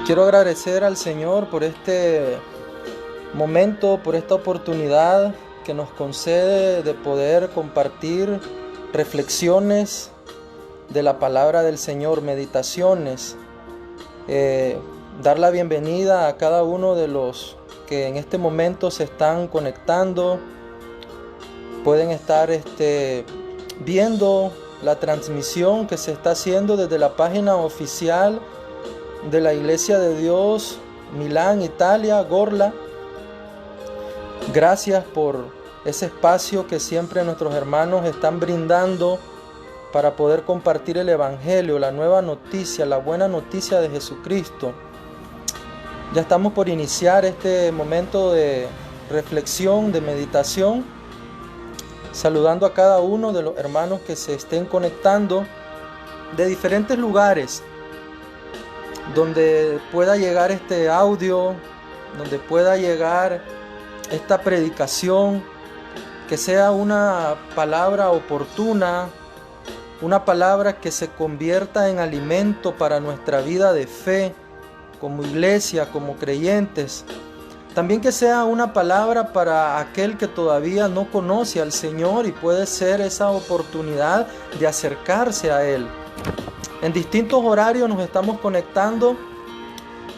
Quiero agradecer al Señor por este momento, por esta oportunidad que nos concede de poder compartir reflexiones de la palabra del Señor, meditaciones. Dar la bienvenida a cada uno de los que en este momento se están conectando. Pueden estar viendo la transmisión que se está haciendo desde la página oficial de la Iglesia de Dios, Milán, Italia, Gorla. Gracias por ese espacio que siempre nuestros hermanos están brindando para poder compartir el Evangelio, la nueva noticia, la buena noticia de Jesucristo. Ya estamos por iniciar este momento de reflexión, de meditación, saludando a cada uno de los hermanos que se estén conectando de diferentes lugares, donde pueda llegar este audio, donde pueda llegar esta predicación, que sea una palabra oportuna, una palabra que se convierta en alimento para nuestra vida de fe, como iglesia, como creyentes. También que sea una palabra para aquel que todavía no conoce al Señor y puede ser esa oportunidad de acercarse a Él. En distintos horarios nos estamos conectando.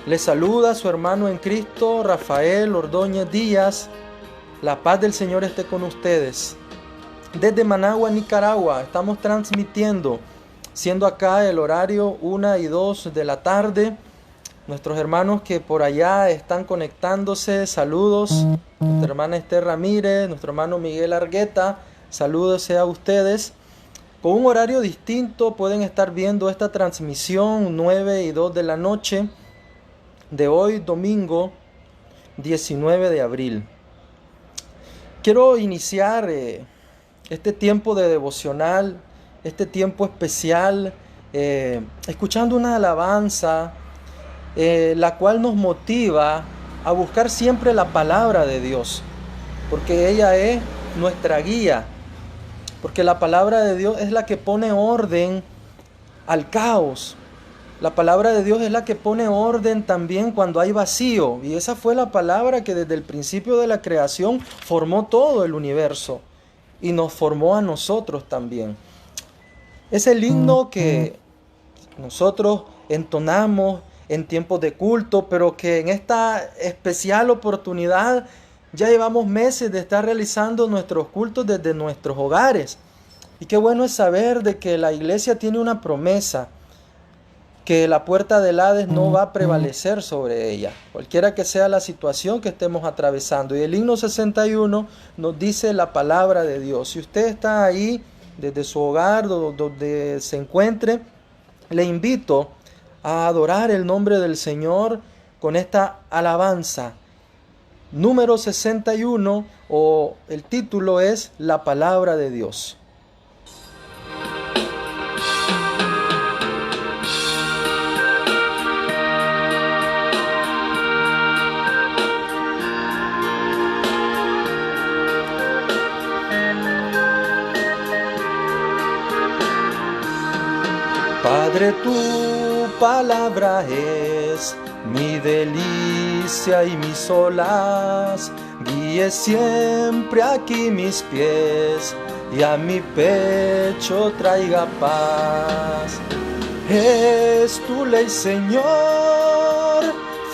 Les saluda su hermano en Cristo, Rafael Ordóñez Díaz. La paz del Señor esté con ustedes. Desde Managua, Nicaragua, estamos transmitiendo, siendo acá el horario 1 y 2 de la tarde. Nuestros hermanos que por allá están conectándose, saludos. Nuestra hermana Esther Ramírez, nuestro hermano Miguel Argueta, saludos a ustedes. Con un horario distinto pueden estar viendo esta transmisión 9 y 2 de la noche de hoy, domingo 19 de abril. Quiero iniciar este tiempo de devocional, este tiempo especial, escuchando una alabanza, la cual nos motiva a buscar siempre la palabra de Dios, porque ella es nuestra guía. Porque la palabra de Dios es la que pone orden al caos. La palabra de Dios es la que pone orden también cuando hay vacío. Y esa fue la palabra que desde el principio de la creación formó todo el universo. Y nos formó a nosotros también. Es el himno que nosotros entonamos en tiempos de culto, pero que en esta especial oportunidad ya llevamos meses de estar realizando nuestros cultos desde nuestros hogares. Y qué bueno es saber de que la iglesia tiene una promesa, que la puerta del Hades no va a prevalecer sobre ella, cualquiera que sea la situación que estemos atravesando. Y el himno 61 nos dice la palabra de Dios. Si usted está ahí desde su hogar, donde se encuentre, le invito a adorar el nombre del Señor con esta alabanza. Número 61, o el título es La Palabra de Dios. Padre, tu palabra es mi delicia y mis solaz, guíe siempre aquí mis pies y a mi pecho traiga paz. Es tu ley, Señor,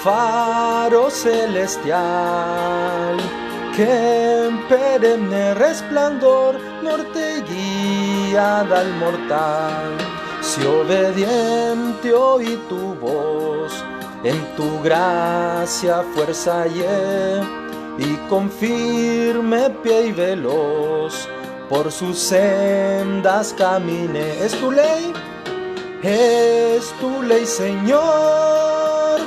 faro celestial, que en perenne resplandor norte y guía al mortal. Si obediente oí tu voz, en tu gracia fuerza hallé, y con firme pie y veloz por sus sendas caminé. Es tu ley, Señor,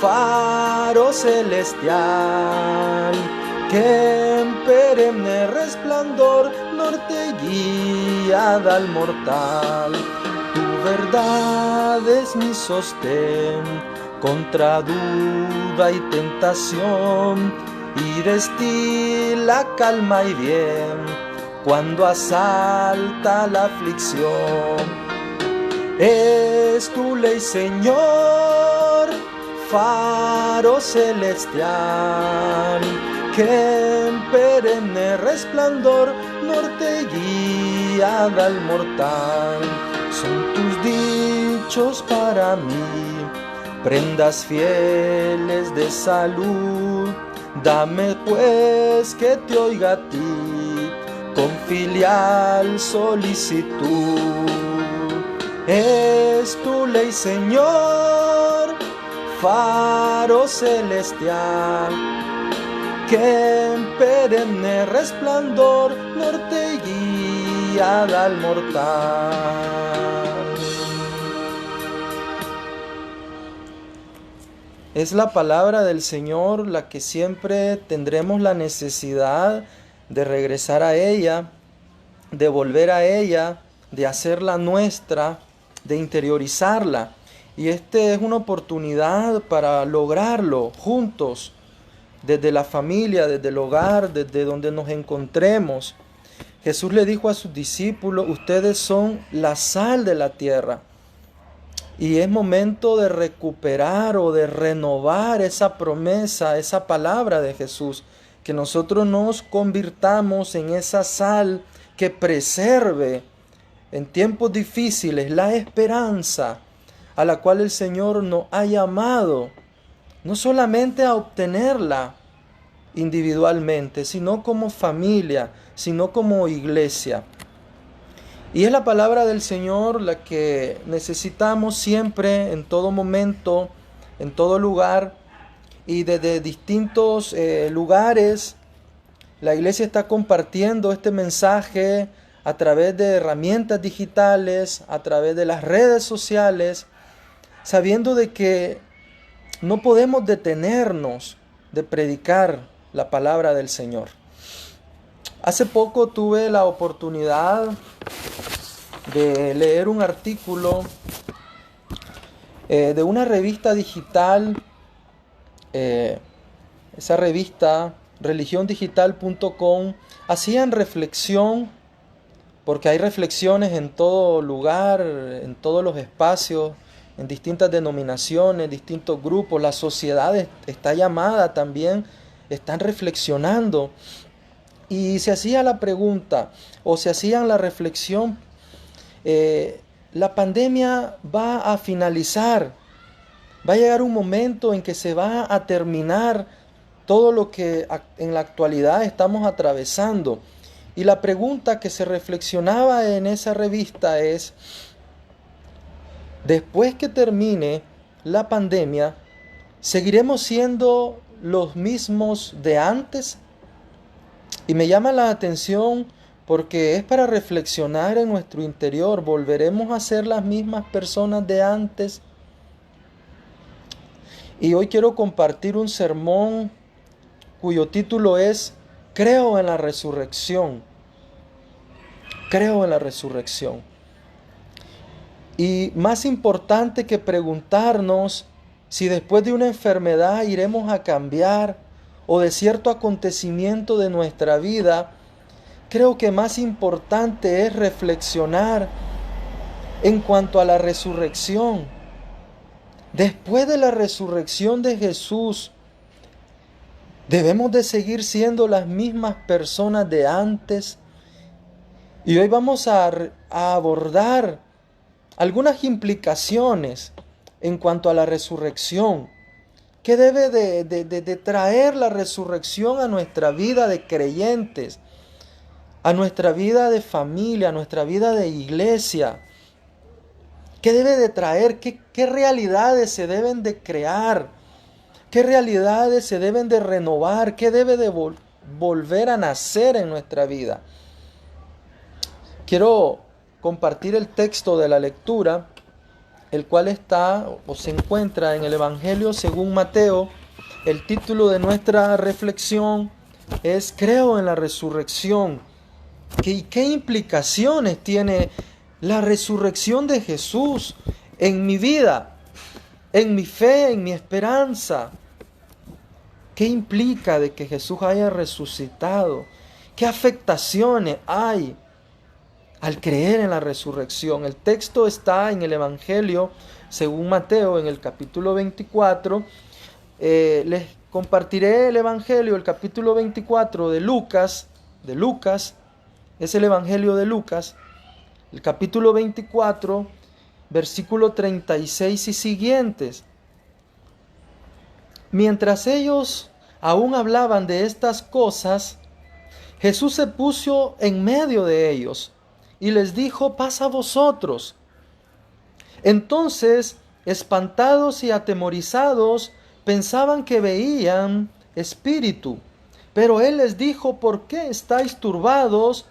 faro celestial, que en perenne resplandor norte guía al mortal. Tu verdad es mi sostén contra duda y tentación, y destila calma y bien cuando asalta la aflicción. Es tu ley, Señor, faro celestial, que en perenne resplandor norte guía al mortal. Son tus dichos para mí, prendas fieles de salud. Dame pues que te oiga a ti con filial solicitud. Es tu ley, Señor, faro celestial, que en perenne resplandor norte guía al mortal. Es la palabra del Señor la que siempre tendremos la necesidad de regresar a ella, de volver a ella, de hacerla nuestra, de interiorizarla. Y esta es una oportunidad para lograrlo juntos, desde la familia, desde el hogar, desde donde nos encontremos. Jesús le dijo a sus discípulos: ustedes son la sal de la tierra. Y es momento de recuperar o de renovar esa promesa, esa palabra de Jesús, que nosotros nos convirtamos en esa sal que preserve en tiempos difíciles la esperanza a la cual el Señor nos ha llamado, no solamente a obtenerla individualmente, sino como familia, sino como iglesia. Y es la palabra del Señor la que necesitamos siempre, en todo momento, en todo lugar, y desde distintos lugares. La iglesia está compartiendo este mensaje a través de herramientas digitales, a través de las redes sociales, sabiendo de que no podemos detenernos de predicar la palabra del Señor. Hace poco tuve la oportunidad de leer un artículo de una revista digital, esa revista religiondigital.com. Hacían reflexión, porque hay reflexiones en todo lugar, en todos los espacios, en distintas denominaciones, distintos grupos. La sociedad está llamada también, están reflexionando. Y se hacía la pregunta, o se hacían la reflexión: la pandemia va a finalizar, va a llegar un momento en que se va a terminar todo lo que en la actualidad estamos atravesando. Y la pregunta que se reflexionaba en esa revista es: después que termine la pandemia, ¿seguiremos siendo los mismos de antes? Y me llama la atención porque es para reflexionar en nuestro interior. ¿Volveremos a ser las mismas personas de antes? Y hoy quiero compartir un sermón cuyo título es: Creo en la resurrección. Creo en la resurrección. Y más importante que preguntarnos si después de una enfermedad iremos a cambiar, o de cierto acontecimiento de nuestra vida, creo que más importante es reflexionar en cuanto a la resurrección. Después de la resurrección de Jesús, ¿debemos de seguir siendo las mismas personas de antes? Y hoy vamos a abordar algunas implicaciones en cuanto a la resurrección. ¿Qué debe de traer la resurrección a nuestra vida de creyentes, a nuestra vida de familia, a nuestra vida de iglesia? ¿Qué debe de traer? ¿Qué realidades se deben de crear? ¿Qué realidades se deben de renovar? ¿Qué debe de volver a nacer en nuestra vida? Quiero compartir el texto de la lectura, el cual está o se encuentra en el Evangelio según Mateo. El título de nuestra reflexión es: Creo en la resurrección. ¿Qué implicaciones tiene la resurrección de Jesús en mi vida, en mi fe, en mi esperanza? ¿Qué implica de que Jesús haya resucitado? ¿Qué afectaciones hay al creer en la resurrección? El texto está en el Evangelio según Mateo en el capítulo 24. Les compartiré el Evangelio, el capítulo 24 de Lucas, es el Evangelio de Lucas, el capítulo 24, versículo 36 y siguientes. Mientras ellos aún hablaban de estas cosas, Jesús se puso en medio de ellos y les dijo: paz a vosotros. Entonces, espantados y atemorizados, pensaban que veían espíritu. Pero él les dijo: ¿por qué estáis turbados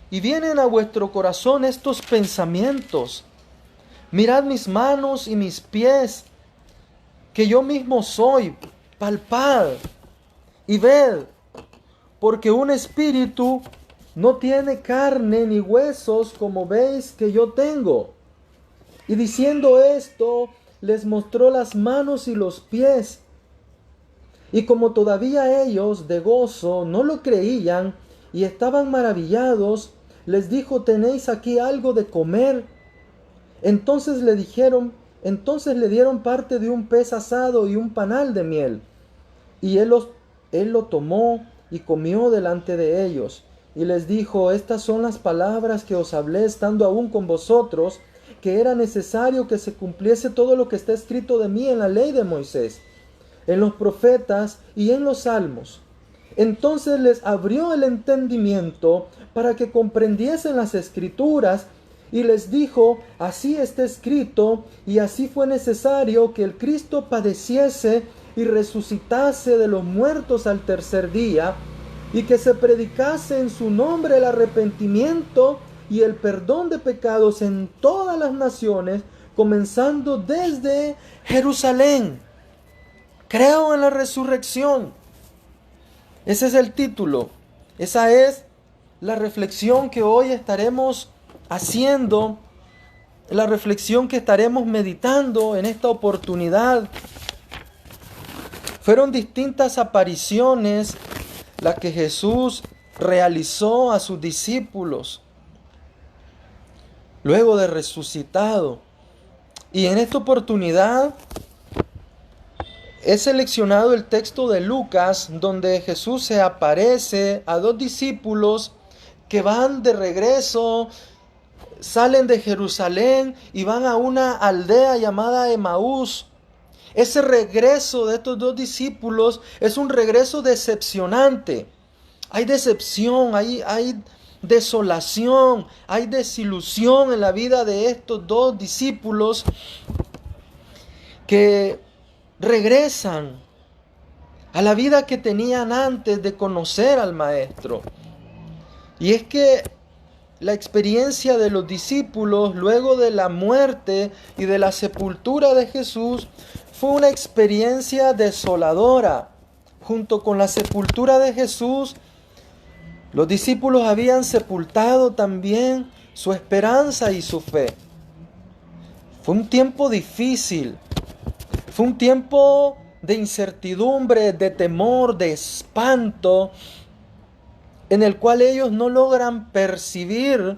y vienen a vuestro corazón estos pensamientos? Mirad mis manos y mis pies, que yo mismo soy. Palpad y ved, porque un espíritu no tiene carne ni huesos, como veis que yo tengo. Y diciendo esto, les mostró las manos y los pies. Y como todavía ellos de gozo no lo creían y estaban maravillados, les dijo: ¿tenéis aquí algo de comer? Entonces le dieron parte de un pez asado y un panal de miel. Y él lo tomó y comió delante de ellos. Y les dijo: estas son las palabras que os hablé estando aún con vosotros, que era necesario que se cumpliese todo lo que está escrito de mí en la ley de Moisés, en los profetas y en los salmos. Entonces les abrió el entendimiento para que comprendiesen las escrituras, y les dijo: así está escrito, y así fue necesario que el Cristo padeciese y resucitase de los muertos al tercer día, y que se predicase en su nombre el arrepentimiento y el perdón de pecados en todas las naciones, comenzando desde Jerusalén. Creo en la resurrección. Ese es el título. Esa es la reflexión que hoy estaremos haciendo, la reflexión que estaremos meditando en esta oportunidad. Fueron distintas apariciones las que Jesús realizó a sus discípulos luego de resucitado. Y en esta oportunidad he seleccionado el texto de Lucas, donde Jesús se aparece a dos discípulos que van de regreso, salen de Jerusalén y van a una aldea llamada Emaús. Ese regreso de estos dos discípulos es un regreso decepcionante. Hay decepción, hay desolación, hay desilusión en la vida de estos dos discípulos que regresan a la vida que tenían antes de conocer al Maestro. Y es que la experiencia de los discípulos luego de la muerte y de la sepultura de Jesús fue una experiencia desoladora. Junto con la sepultura de Jesús, los discípulos habían sepultado también su esperanza y su fe. Fue un tiempo difícil. Fue un tiempo de incertidumbre, de temor, de espanto, en el cual ellos no logran percibir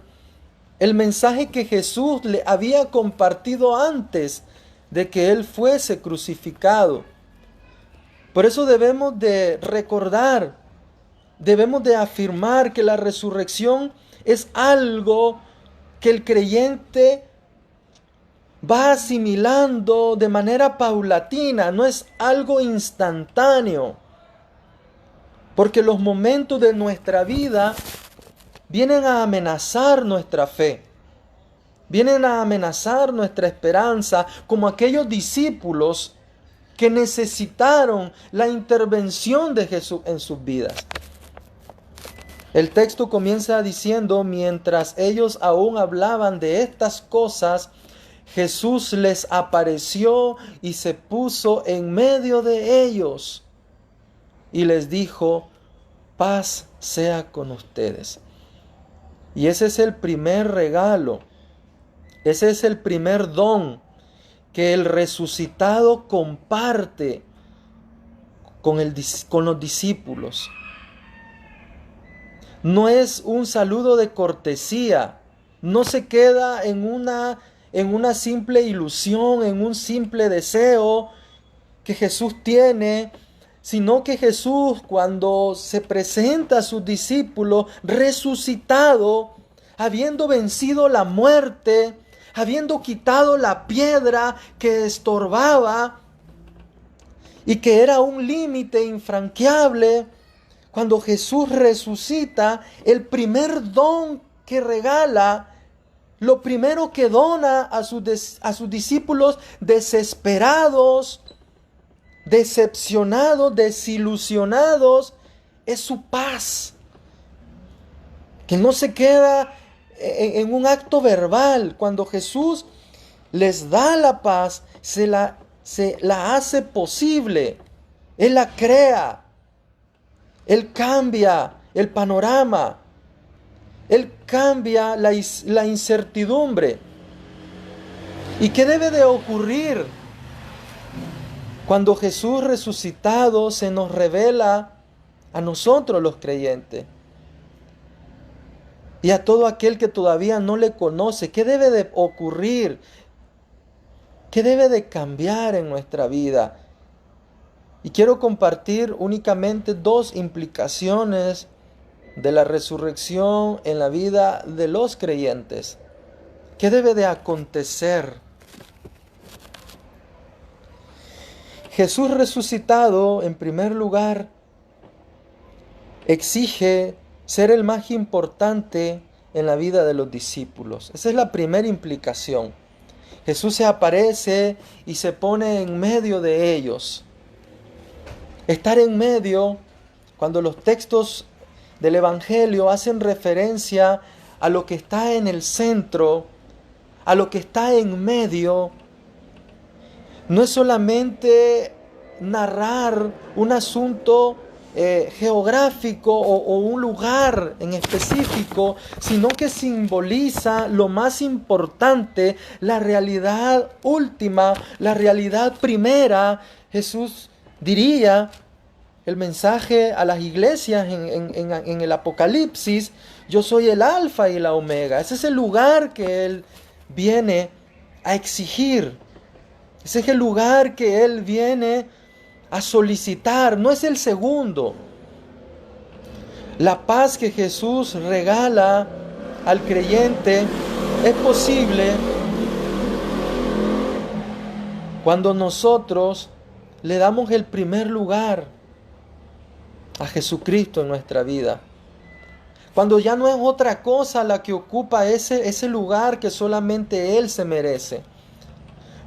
el mensaje que Jesús le había compartido antes de que Él fuese crucificado. Por eso debemos de recordar, debemos de afirmar que la resurrección es algo que el creyente va asimilando de manera paulatina, no es algo instantáneo. Porque los momentos de nuestra vida vienen a amenazar nuestra fe, vienen a amenazar nuestra esperanza, como aquellos discípulos que necesitaron la intervención de Jesús en sus vidas. El texto comienza diciendo: mientras ellos aún hablaban de estas cosas, Jesús les apareció y se puso en medio de ellos y les dijo: paz sea con ustedes. Y ese es el primer regalo, ese es el primer don que el resucitado comparte con los discípulos. No es un saludo de cortesía, no se queda en una en una simple ilusión, en un simple deseo que Jesús tiene, sino que Jesús, cuando se presenta a sus discípulos resucitado, habiendo vencido la muerte, habiendo quitado la piedra que estorbaba y que era un límite infranqueable, cuando Jesús resucita, el primer don que regala, lo primero que dona a sus discípulos desesperados, decepcionados, desilusionados, es su paz, que no se queda en un acto verbal. Cuando Jesús les da la paz, se la hace posible. Él la crea. Él cambia el panorama. Él cambia la incertidumbre. ¿Y qué debe de ocurrir cuando Jesús resucitado se nos revela a nosotros los creyentes? Y a todo aquel que todavía no le conoce, ¿qué debe de ocurrir? ¿Qué debe de cambiar en nuestra vida? Y quiero compartir únicamente 2 implicaciones de la resurrección en la vida de los creyentes. ¿Qué debe de acontecer? Jesús resucitado, en primer lugar, exige ser el más importante en la vida de los discípulos. Esa es la primera implicación. Jesús se aparece y se pone en medio de ellos. Estar en medio, cuando los textos del Evangelio hacen referencia a lo que está en el centro, a lo que está en medio, no es solamente narrar un asunto geográfico o un lugar en específico, sino que simboliza lo más importante, la realidad última, la realidad primera. Jesús diría el mensaje a las iglesias en el Apocalipsis: yo soy el Alfa y la Omega. Ese es el lugar que Él viene a exigir. Ese es el lugar que Él viene a solicitar. No es el segundo. La paz que Jesús regala al creyente es posible cuando nosotros le damos el primer lugar a Jesucristo en nuestra vida. Cuando ya no es otra cosa la que ocupa ese lugar que solamente Él se merece.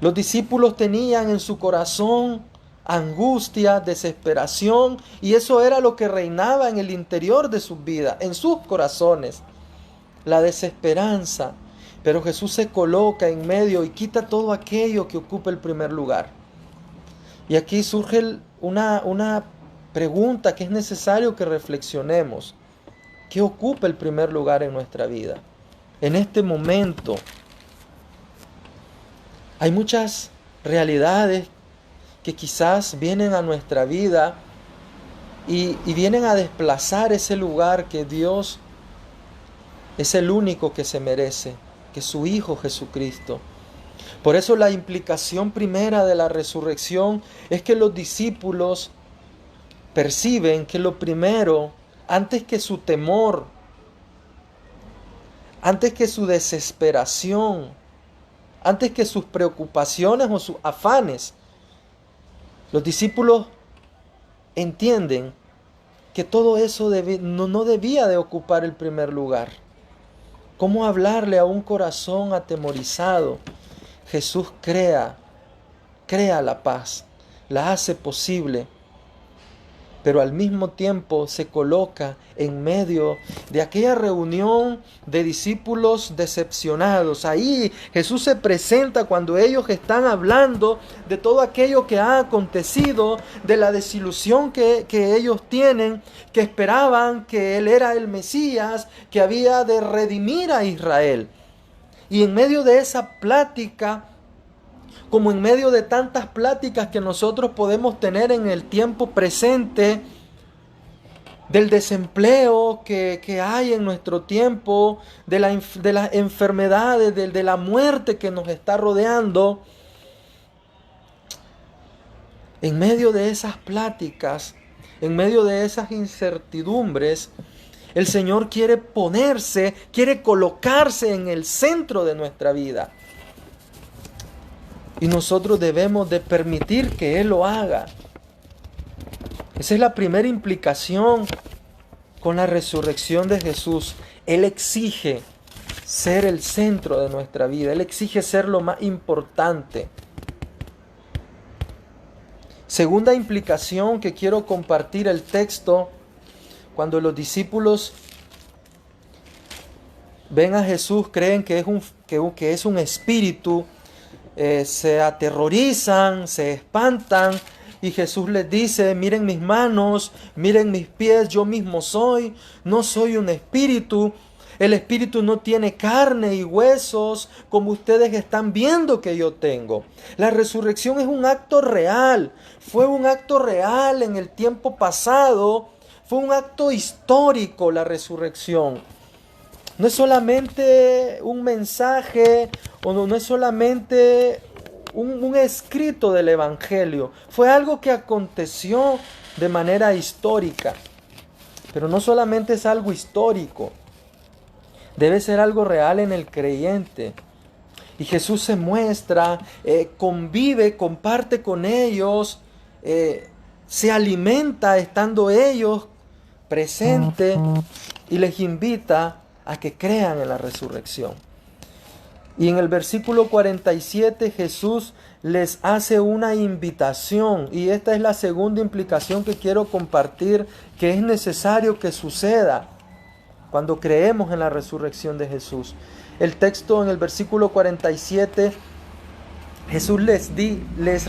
Los discípulos tenían en su corazón angustia, desesperación, y eso era lo que reinaba en el interior de sus vidas, en sus corazones, la desesperanza. Pero Jesús se coloca en medio y quita todo aquello que ocupa el primer lugar. Y aquí surge una pregunta que es necesario que reflexionemos. ¿Qué ocupa el primer lugar en nuestra vida? En este momento hay muchas realidades que quizás vienen a nuestra vida y vienen a desplazar ese lugar que Dios es el único que se merece, que es su Hijo Jesucristo. Por eso la implicación primera de la resurrección es que los discípulos perciben que lo primero, antes que su temor, antes que su desesperación, antes que sus preocupaciones o sus afanes, los discípulos entienden que todo eso no debía de ocupar el primer lugar. ¿Cómo hablarle a un corazón atemorizado? Jesús crea la paz, la hace posible, pero al mismo tiempo se coloca en medio de aquella reunión de discípulos decepcionados. Ahí Jesús se presenta cuando ellos están hablando de todo aquello que ha acontecido, de la desilusión que ellos tienen, que esperaban que Él era el Mesías, que había de redimir a Israel. Y en medio de esa plática, como en medio de tantas pláticas que nosotros podemos tener en el tiempo presente, del desempleo que hay en nuestro tiempo, de las enfermedades, de la muerte que nos está rodeando. En medio de esas pláticas, en medio de esas incertidumbres, el Señor quiere colocarse en el centro de nuestra vida. Y nosotros debemos de permitir que Él lo haga. Esa es la primera implicación con la resurrección de Jesús. Él exige ser el centro de nuestra vida. Él exige ser lo más importante. Segunda implicación que quiero compartir el texto, cuando los discípulos ven a Jesús, creen que es un espíritu, se aterrorizan, se espantan, y Jesús les dice: miren mis manos, miren mis pies, yo mismo soy, no soy un espíritu. El espíritu no tiene carne y huesos como ustedes están viendo que yo tengo. La resurrección es un acto real. Fue un acto real en el tiempo pasado. Fue un acto histórico la resurrección. No es solamente un mensaje o no es solamente un escrito del Evangelio. Fue algo que aconteció de manera histórica. Pero no solamente es algo histórico. Debe ser algo real en el creyente. Y Jesús se muestra, convive, comparte con ellos, se alimenta estando ellos presentes y les invita a que crean en la resurrección. Y en el versículo 47 Jesús les hace una invitación, y esta es la segunda implicación que quiero compartir, que es necesario que suceda cuando creemos en la resurrección de Jesús. El texto en el versículo 47, Jesús les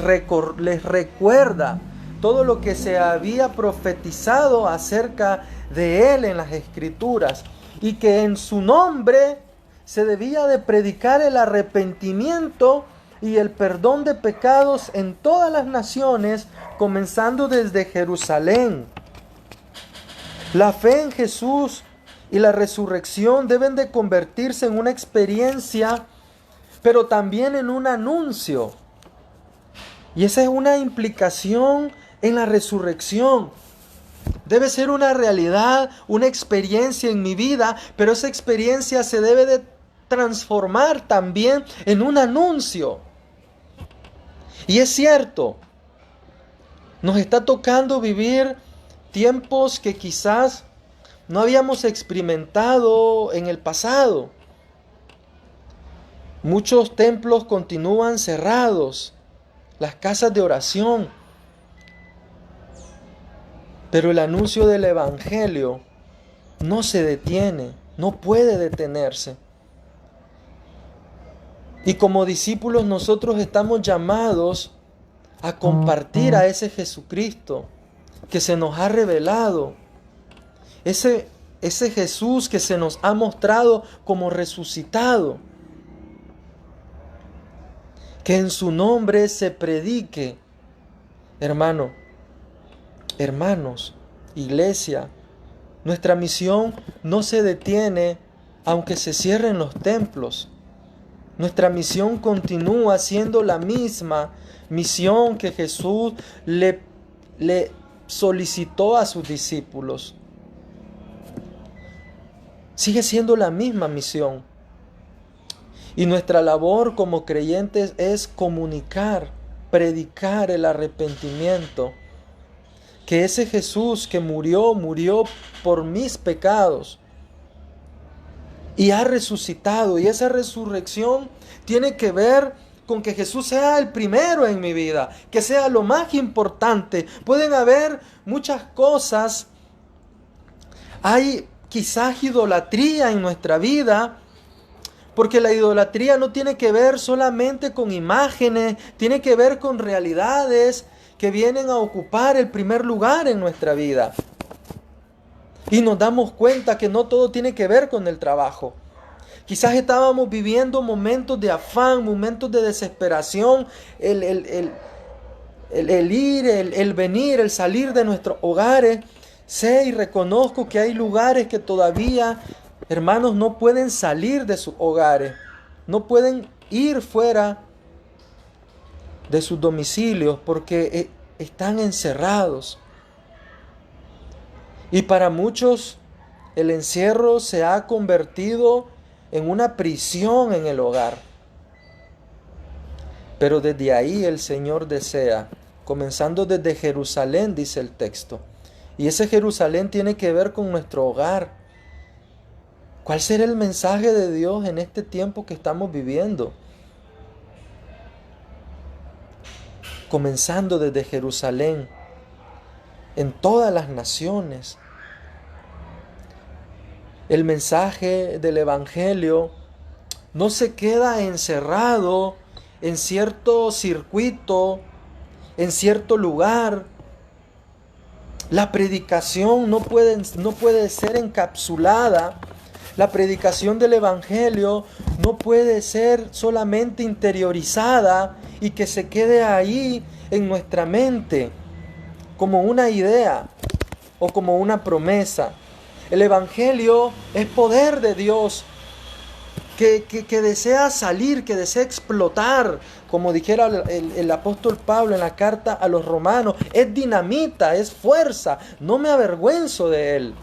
recuerda todo lo que se había profetizado acerca de Él en las Escrituras, y que en su nombre se debía de predicar el arrepentimiento y el perdón de pecados en todas las naciones, comenzando desde Jerusalén. La fe en Jesús y la resurrección deben de convertirse en una experiencia, pero también en un anuncio. Y esa es una implicación en la resurrección. Debe ser una realidad, una experiencia en mi vida, pero esa experiencia se debe de transformar también en un anuncio. Y es cierto, nos está tocando vivir tiempos que quizás no habíamos experimentado en el pasado. Muchos templos continúan cerrados, las casas de oración. Pero el anuncio del Evangelio no se detiene, no puede detenerse. Y como discípulos nosotros estamos llamados a compartir a ese Jesucristo que se nos ha revelado. Ese Jesús que se nos ha mostrado como resucitado. Que en su nombre se predique. Hermanos, iglesia, nuestra misión no se detiene aunque se cierren los templos. Nuestra misión continúa siendo la misma misión que Jesús le solicitó a sus discípulos. Sigue siendo la misma misión. Y nuestra labor como creyentes es comunicar, predicar el arrepentimiento. Que ese Jesús que murió por mis pecados y ha resucitado. Y esa resurrección tiene que ver con que Jesús sea el primero en mi vida, que sea lo más importante. Pueden haber muchas cosas. Hay quizás idolatría en nuestra vida, porque la idolatría no tiene que ver solamente con imágenes, tiene que ver con realidades que vienen a ocupar el primer lugar en nuestra vida. Y nos damos cuenta que no todo tiene que ver con el trabajo. Quizás estábamos viviendo momentos de afán, momentos de desesperación, el ir, el venir, el salir de nuestros hogares. Sé y reconozco que hay lugares que todavía, hermanos, no pueden salir de sus hogares, no pueden ir fuera de sus domicilios porque están encerrados. Y para muchos el encierro se ha convertido en una prisión en el hogar. Pero desde ahí el Señor desea, comenzando desde Jerusalén, dice el texto. Y ese Jerusalén tiene que ver con nuestro hogar. ¿Cuál será el mensaje de Dios en este tiempo que estamos viviendo? Comenzando desde Jerusalén, en todas las naciones. El mensaje del Evangelio no se queda encerrado en cierto circuito, en cierto lugar. La predicación no puede ser encapsulada. La predicación del Evangelio no puede ser solamente interiorizada y que se quede ahí en nuestra mente como una idea o como una promesa. El Evangelio es poder de Dios que desea salir, que desea explotar, como dijera el apóstol Pablo en la carta a los romanos. Es dinamita, es fuerza, no me avergüenzo de él.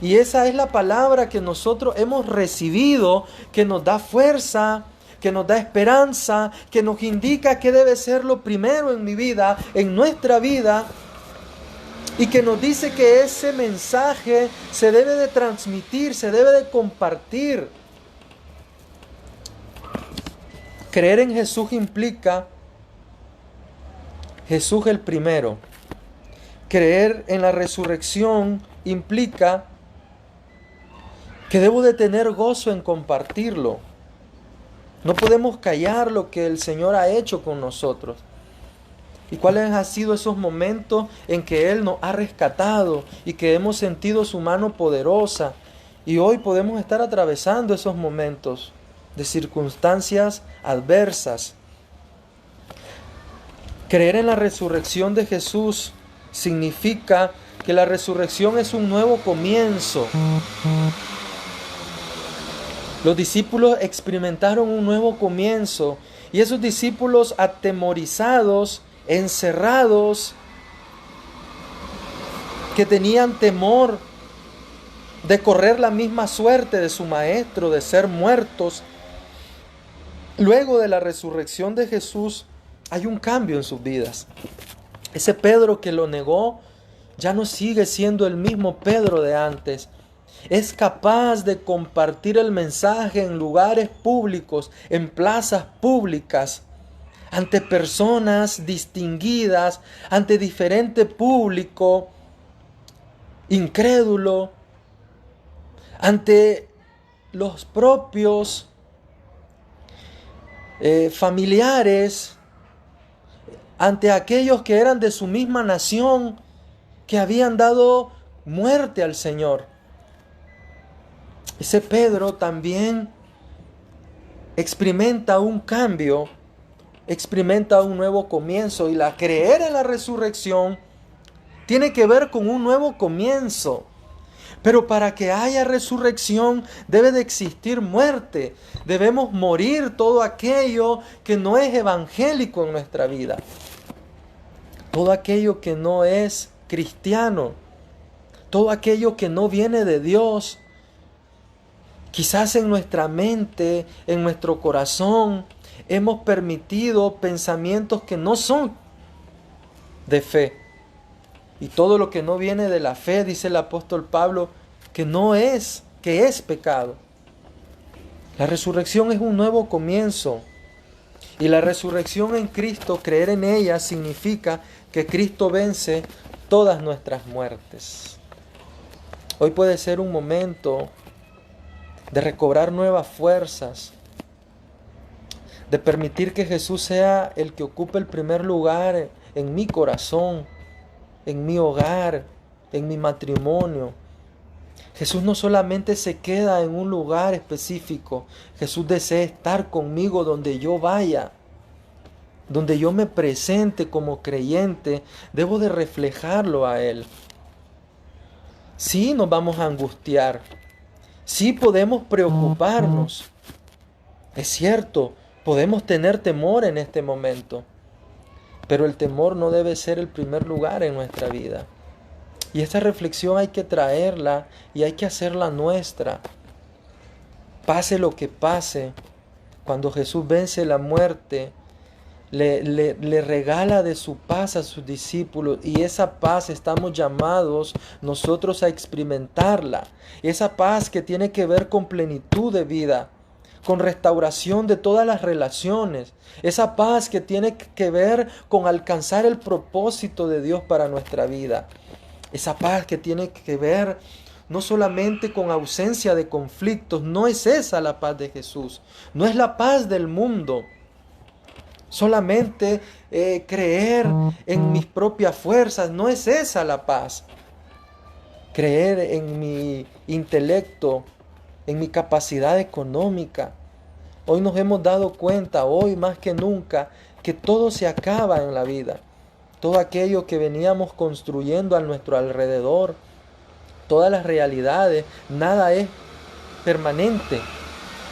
Y esa es la palabra que nosotros hemos recibido, que nos da fuerza, que nos da esperanza, que nos indica qué debe ser lo primero en mi vida, en nuestra vida, y que nos dice que ese mensaje se debe de transmitir, se debe de compartir. Creer en Jesús implica Jesús el primero. Creer en la resurrección implica que debo de tener gozo en compartirlo. No podemos callar lo que el Señor ha hecho con nosotros. ¿Y cuáles han sido esos momentos en que Él nos ha rescatado y que hemos sentido su mano poderosa? Y hoy podemos estar atravesando esos momentos de circunstancias adversas. Creer en la resurrección de Jesús significa que la resurrección es un nuevo comienzo. Los discípulos experimentaron un nuevo comienzo y esos discípulos atemorizados, encerrados, que tenían temor de correr la misma suerte de su maestro, de ser muertos, luego de la resurrección de Jesús hay un cambio en sus vidas. Ese Pedro que lo negó ya no sigue siendo el mismo Pedro de antes. Es capaz de compartir el mensaje en lugares públicos, en plazas públicas, ante personas distinguidas, ante diferente público incrédulo, ante los propios familiares, ante aquellos que eran de su misma nación, que habían dado muerte al Señor. Ese Pedro también experimenta un cambio, experimenta un nuevo comienzo, y la creer en la resurrección tiene que ver con un nuevo comienzo. Pero para que haya resurrección debe de existir muerte. Debemos morir todo aquello que no es evangélico en nuestra vida. Todo aquello que no es cristiano. Todo aquello que no viene de Dios. Quizás en nuestra mente, en nuestro corazón, hemos permitido pensamientos que no son de fe. Y todo lo que no viene de la fe, dice el apóstol Pablo, que es pecado. La resurrección es un nuevo comienzo. Y la resurrección en Cristo, creer en ella, significa que Cristo vence todas nuestras muertes. Hoy puede ser un momento de recobrar nuevas fuerzas, de permitir que Jesús sea el que ocupe el primer lugar en mi corazón, en mi hogar, en mi matrimonio. Jesús no solamente se queda en un lugar específico. Jesús desea estar conmigo donde yo vaya, donde yo me presente como creyente. Debo de reflejarlo a Él. Sí nos vamos a angustiar, sí podemos preocuparnos. Es cierto, podemos tener temor en este momento, pero el temor no debe ser el primer lugar en nuestra vida. Y esta reflexión hay que traerla y hay que hacerla nuestra. Pase lo que pase, cuando Jesús vence la muerte, le regala de su paz a sus discípulos, y esa paz estamos llamados nosotros a experimentarla. Esa paz que tiene que ver con plenitud de vida, con restauración de todas las relaciones. Esa paz que tiene que ver con alcanzar el propósito de Dios para nuestra vida. Esa paz que tiene que ver no solamente con ausencia de conflictos. No es esa la paz de Jesús. No es la paz del mundo. Solamente creer en mis propias fuerzas. No es esa la paz. Creer en mi intelecto, en mi capacidad económica. Hoy nos hemos dado cuenta, hoy más que nunca, que todo se acaba en la vida. Todo aquello que veníamos construyendo a nuestro alrededor, todas las realidades, nada es permanente.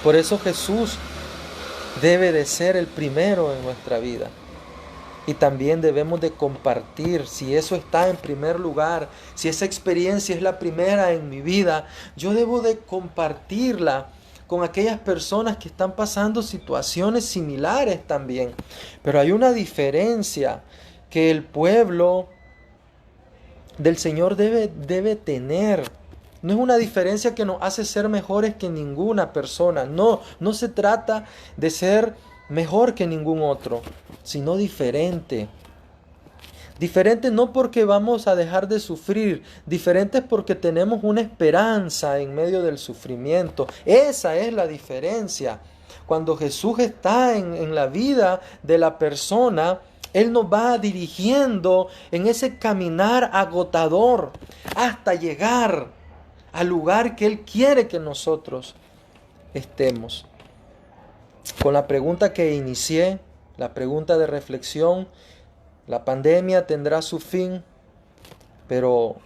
Por eso Jesús debe de ser el primero en nuestra vida. Y también debemos de compartir, si eso está en primer lugar, si esa experiencia es la primera en mi vida, yo debo de compartirla con aquellas personas que están pasando situaciones similares también. Pero hay una diferencia que el pueblo del Señor debe tener. No es una diferencia que nos hace ser mejores que ninguna persona. No se trata de ser mejor que ningún otro, sino diferente. Diferente no porque vamos a dejar de sufrir, diferente es porque tenemos una esperanza en medio del sufrimiento. Esa es la diferencia. Cuando Jesús está en la vida de la persona, Él nos va dirigiendo en ese caminar agotador hasta llegar al lugar que Él quiere que nosotros estemos. Con la pregunta que inicié, la pregunta de reflexión, la pandemia tendrá su fin, pero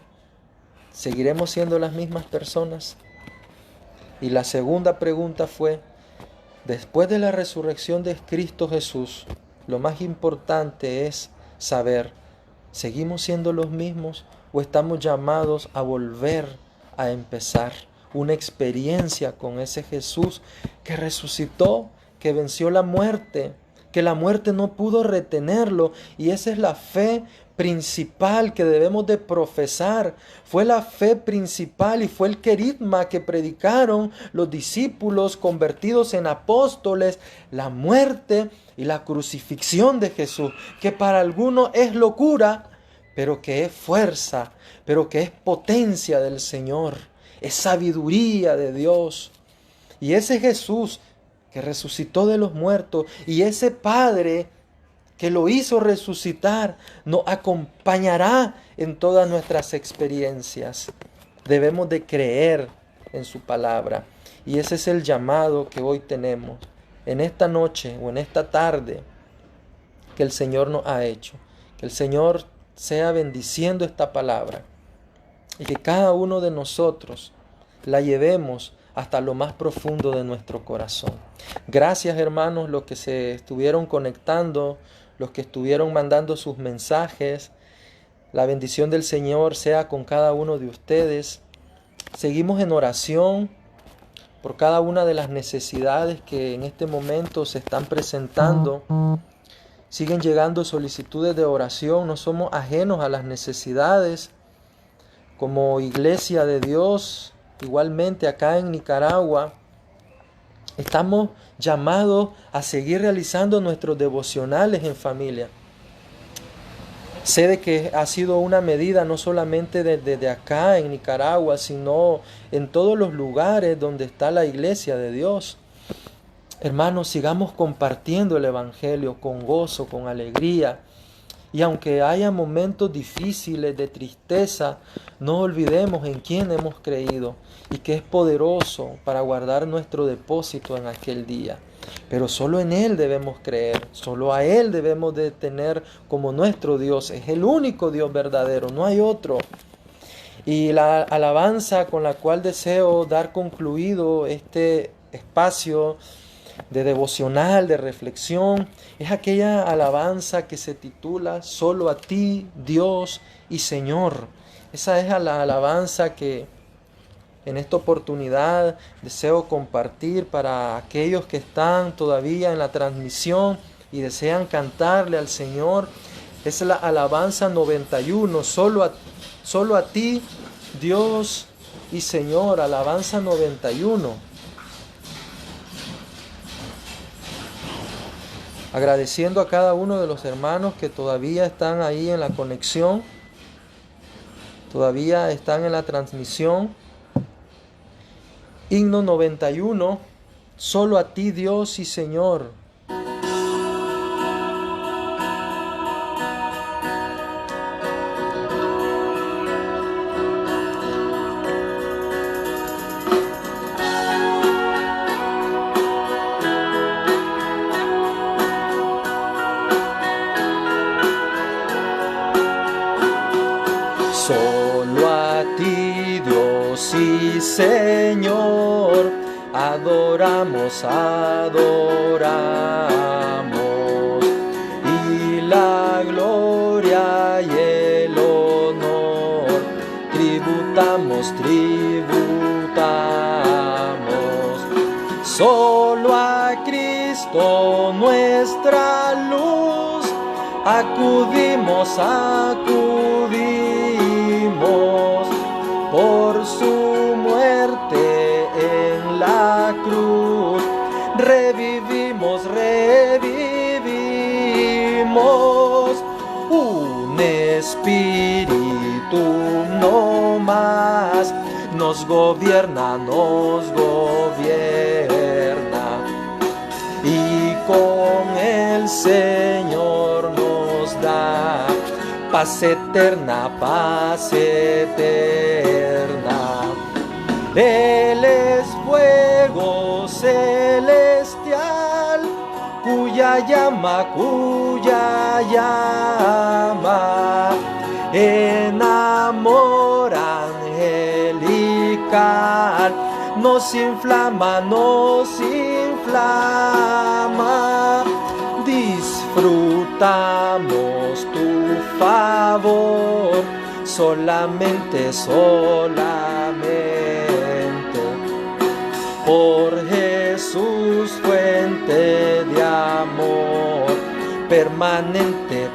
¿seguiremos siendo las mismas personas? Y la segunda pregunta fue, después de la resurrección de Cristo Jesús, lo más importante es saber, ¿seguimos siendo los mismos o estamos llamados a volver a empezar una experiencia con ese Jesús que resucitó, que venció la muerte, que la muerte no pudo retenerlo? Y esa es la fe principal que debemos de profesar. Fue la fe principal y fue el querigma que predicaron los discípulos convertidos en apóstoles, la muerte y la crucifixión de Jesús, que para algunos es locura, pero que es fuerza, pero que es potencia del Señor, es sabiduría de Dios. Y ese Jesús que resucitó de los muertos, y ese Padre que lo hizo resucitar, nos acompañará en todas nuestras experiencias. Debemos de creer en su palabra. Y ese es el llamado que hoy tenemos, en esta noche o en esta tarde, que el Señor nos ha hecho. Que el Señor sea bendiciendo esta palabra, y que cada uno de nosotros la llevemos hasta lo más profundo de nuestro corazón. Gracias, hermanos, los que se estuvieron conectando, los que estuvieron mandando sus mensajes. La bendición del Señor sea con cada uno de ustedes. Seguimos en oración por cada una de las necesidades que en este momento se están presentando. Siguen llegando solicitudes de oración. No somos ajenos a las necesidades. Como Iglesia de Dios, igualmente acá en Nicaragua, estamos llamados a seguir realizando nuestros devocionales en familia. Sé de que ha sido una medida no solamente desde acá en Nicaragua, sino en todos los lugares donde está la Iglesia de Dios. Hermanos, sigamos compartiendo el Evangelio con gozo, con alegría. Y aunque haya momentos difíciles de tristeza, no olvidemos en quién hemos creído y que es poderoso para guardar nuestro depósito en aquel día. Pero solo en Él debemos creer, solo a Él debemos de tener como nuestro Dios. Es el único Dios verdadero, no hay otro. Y la alabanza con la cual deseo dar concluido este espacio de devocional, de reflexión, es aquella alabanza que se titula Solo a ti, Dios y Señor. Esa es la alabanza que en esta oportunidad deseo compartir para aquellos que están todavía en la transmisión y desean cantarle al Señor. Es la alabanza 91, solo a ti, Dios y Señor, alabanza 91. Agradeciendo a cada uno de los hermanos que todavía están ahí en la conexión, todavía están en la transmisión. Himno 91, solo a ti Dios y Señor. Solo a ti, Dios y Señor, adoramos, y la gloria y el honor tributamos. Solo a Cristo nuestra luz acudimos, por su muerte en la cruz. Revivimos, un espíritu no más nos gobierna, y con el Señor nos da paz eterna. Él es fuego celestial, cuya llama en amor angelical nos inflama. Disfrutamos tu favor, solamente, por Jesús, fuente de amor, permanente.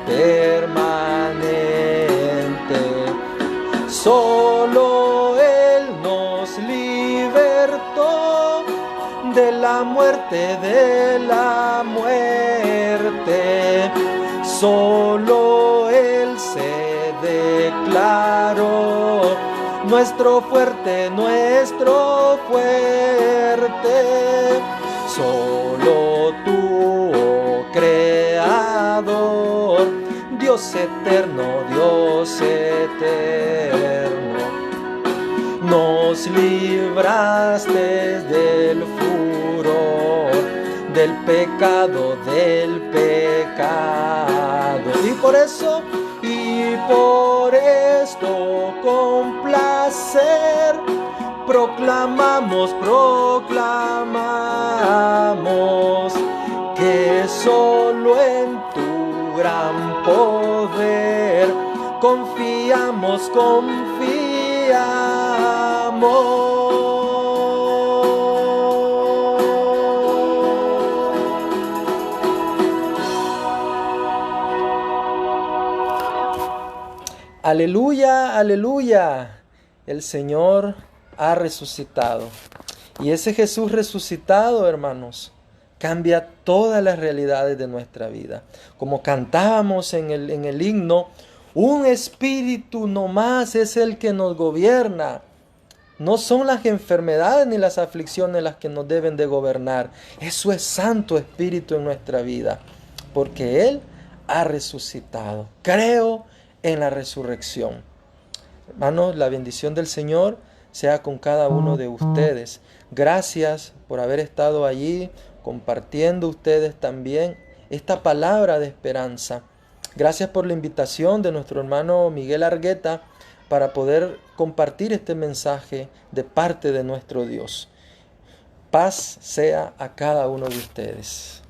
Solo Él nos libertó de la muerte, solo Él se declaró nuestro fuerte. Solo tú, oh Creador, Dios eterno, nos libraste del furor, del pecado, y por esto con placer proclamamos que solo en tu gran poder confiamos. Aleluya, aleluya. El Señor ha resucitado. Y ese Jesús resucitado, hermanos, cambia todas las realidades de nuestra vida. Como cantábamos en el himno, un espíritu nomás es el que nos gobierna. No son las enfermedades ni las aflicciones las que nos deben de gobernar. Eso es Santo Espíritu en nuestra vida, porque Él ha resucitado. Creo en la resurrección. Hermanos, la bendición del Señor sea con cada uno de ustedes. Gracias por haber estado allí, compartiendo ustedes también esta palabra de esperanza. Gracias por la invitación de nuestro hermano Miguel Argueta para poder compartir este mensaje de parte de nuestro Dios. Paz sea a cada uno de ustedes.